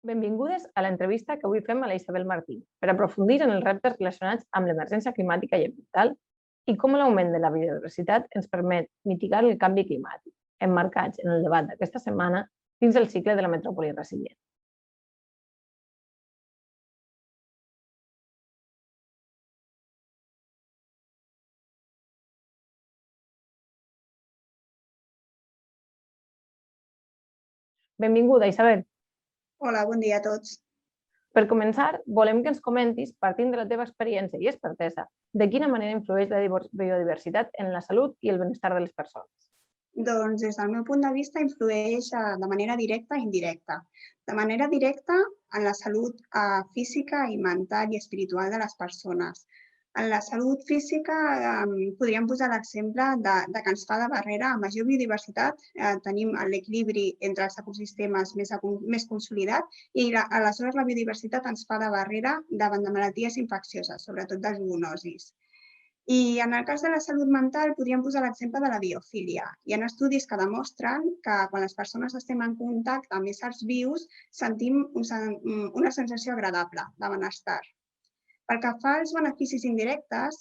Benvingudes a l'entrevista que avui fem a la Isabel Martí per aprofundir en els reptes relacionats amb l'emergència climàtica i ambiental i com l'augment de la biodiversitat ens permet mitigar el canvi climàtic, emmarcats en el debat d'aquesta setmana dins el cicle de la metròpoli resilient. Benvinguda, Isabel. Hola, bon dia a tots. Per començar, volem que ens comentis, partint de la teva experiència i expertesa, de quina manera influeix la biodiversitat en la salut i el benestar de les persones. Doncs des del meu punt de vista influeix de manera directa i indirecta. De manera directa en la salut física i mental i espiritual de les persones. En la salut física podríem posar l'exemple de que ens fa de barrera a major biodiversitat. Tenim l'equilibri entre els ecosistemes més consolidat i aleshores la biodiversitat ens fa de barrera davant de malalties infeccioses, sobretot de zoonosis. I en el cas de la salut mental podríem posar l'exemple de la biofília. Hi ha estudis que demostren que quan les persones estem en contacte amb éssers vius sentim una sensació agradable de benestar. Pel que fa als beneficis indirectes,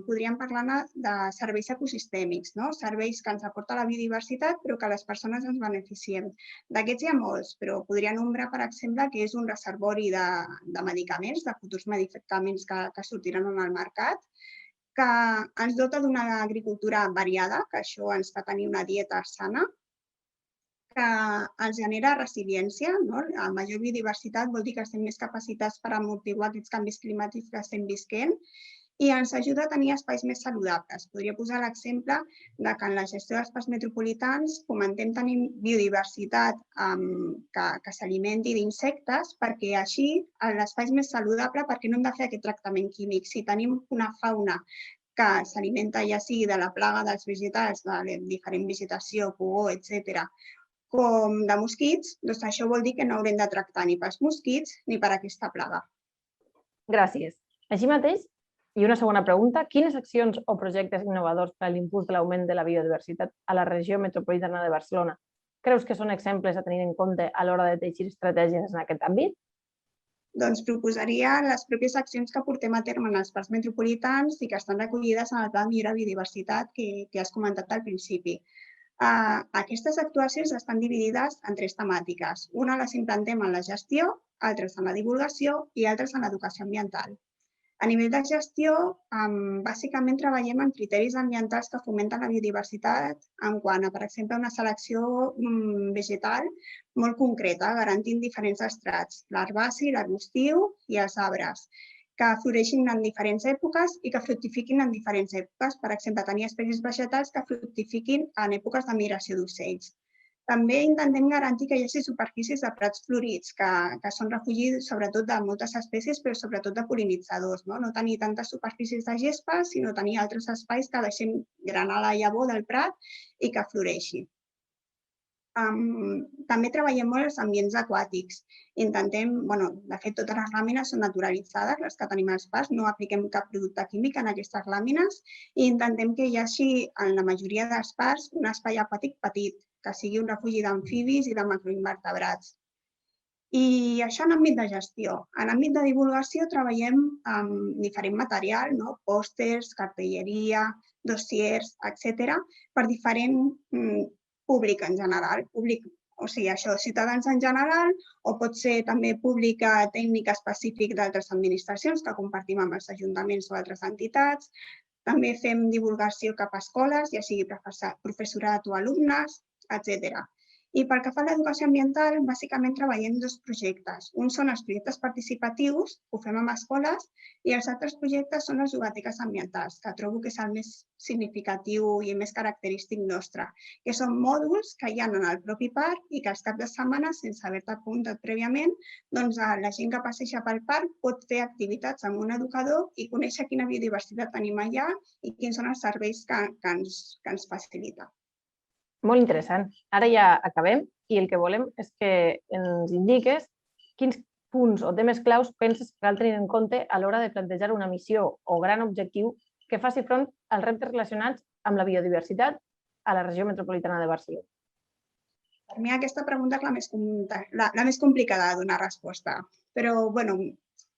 podríem parlar de serveis ecosistèmics, serveis que ens aporta la biodiversitat però que les persones ens beneficiem. D'aquests hi ha molts, però podria nombrar, per exemple, que és un reservori de medicaments, de futurs medicaments que sortiran al mercat, que ens dota d'una agricultura variada, que això ens fa tenir una dieta sana, que ens genera resiliència. A major biodiversitat vol dir que estem més capacitats per amortiguar aquests canvis climàtics que estem visquent i ens ajuda a tenir espais més saludables. Podria posar l'exemple que en la gestió d'espais metropolitans fomentem tenir biodiversitat que s'alimenti d'insectes perquè així l'espai és més saludable perquè no hem de fer aquest tractament químic. Si tenim una fauna que s'alimenta ja sigui de la plaga dels vegetals, de diferent vegetació, pugó, etc., com de mosquits, doncs això vol dir que no haurem de tractar ni pels mosquits ni per aquesta plaga. Gràcies. Així mateix, i una segona pregunta, quines accions o projectes innovadors per a l'impuls de l'augment de la biodiversitat a la regió metropolitana de Barcelona creus que són exemples a tenir en compte a l'hora de teixir estratègies en aquest àmbit? Doncs proposaria les pròpies accions que portem a terme en els parcs metropolitans i que estan recollides en el Pla de Millora de Biodiversitat que has comentat al principi. Aquestes actuacions estan dividides en 3 temàtiques. Una les implantem en la gestió, altres en la divulgació i altres en l'educació ambiental. A nivell de gestió, bàsicament treballem en criteris ambientals que fomenten la biodiversitat en quant a, per exemple, una selecció vegetal molt concreta, garantint diferents estrats, l'herbaci, l'arbustiu i els arbres, que floreixin en diferents èpoques i que fructifiquin en diferents èpoques. Per exemple, tenir espècies vegetals que fructifiquin en èpoques de migració d'ocells. També intentem garantir que hi hagi superfícies de prats florits, que són refugi sobretot de moltes espècies, però sobretot de pol·linitzadors. No tenir tantes superfícies de gespa, sinó tenir altres espais que deixem granar la llavor del prat i que floreixi. També treballem molt els ambients aquàtics. Intentem, de fet, totes les làmines són naturalitzades, les que tenim als parcs, no apliquem cap producte químic en aquestes làmines i intentem que hi hagi, en la majoria dels parcs, un espai aquàtic petit, que sigui un refugi d'amfibis i de macroinvertebrats. I això en àmbit de gestió. En àmbit de divulgació treballem amb diferent material, pòsters, cartelleria, dossiers, etc., per diferent públic en general, ciutadans en general, o pot ser també públic tècnic específic d'altres administracions que compartim amb els ajuntaments o altres entitats. També fem divulgació cap a escoles, ja sigui professorat o alumnes, etc. I pel que fa a l'educació ambiental, bàsicament treballem 2 projectes. Un són els projectes participatius, que ho fem amb escoles, i els altres projectes són les ludoteques ambientals, que trobo que és el més significatiu i més característic nostre, que són mòduls que hi ha en el propi parc i que als caps de setmana, sense haver-te apuntat prèviament, doncs la gent que passeja pel parc pot fer activitats amb un educador i conèixer quina biodiversitat tenim allà i quins són els serveis que ens facilita. Molt interessant. Ara ja acabem i el que volem és que ens indiques quins punts o temes claus penses que cal tenir en compte a l'hora de plantejar una missió o gran objectiu que faci front als reptes relacionats amb la biodiversitat a la regió metropolitana de Barcelona. Per mi aquesta pregunta és la més complicada de donar resposta. Però, bueno,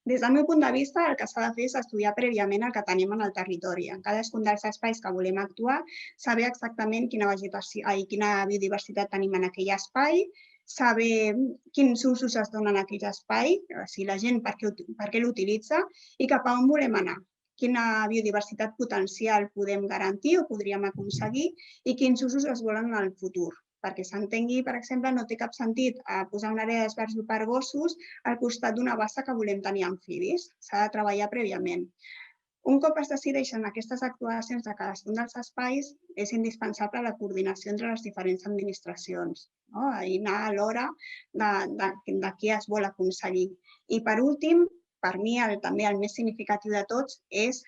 des del meu punt de vista, el que s'ha de fer és estudiar prèviament el que tenim en el territori. En cadascun dels espais que volem actuar, saber exactament quina biodiversitat tenim en aquell espai, saber quins usos es donen a aquell espai, si la gent per què l'utilitza i cap a on volem anar. Quina biodiversitat potencial podem garantir o podríem aconseguir i quins usos es volen en el futur. Perquè s'entengui, per exemple, no té cap sentit posar una àrea d'esbarjo per gossos al costat d'una bassa que volem tenir amfibis. S'ha de treballar prèviament. Un cop es decideixen aquestes actuacions de cadascun dels espais, és indispensable la coordinació entre les diferents administracions i anar a l'hora de què es vol aconseguir. I per últim, per mi també el més significatiu de tots és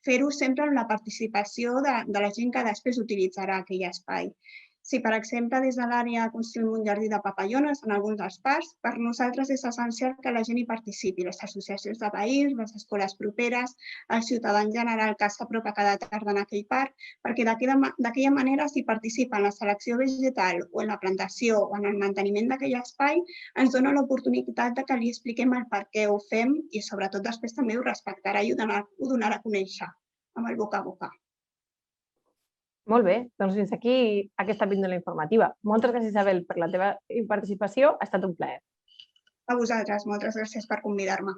fer-ho sempre amb la participació de la gent que després utilitzarà aquell espai. Si, per exemple, des de l'àrea construïm un jardí de papallones en alguns dels parcs, per nosaltres és essencial que la gent hi participi, les associacions de veïns, les escoles properes, el ciutadà en general que s'apropa cada tarda en aquell parc, perquè d'aquella manera, si participa en la selecció vegetal o en la plantació o en el manteniment d'aquell espai, ens dona l'oportunitat que li expliquem el per què ho fem i, sobretot, després també ho respectarà i ho donarà a conèixer amb el boca a boca. Molt bé, doncs fins aquí aquesta píndola informativa. Moltes gràcies, Isabel, per la teva participació. Ha estat un plaer. A vosaltres, moltes gràcies per convidar-me.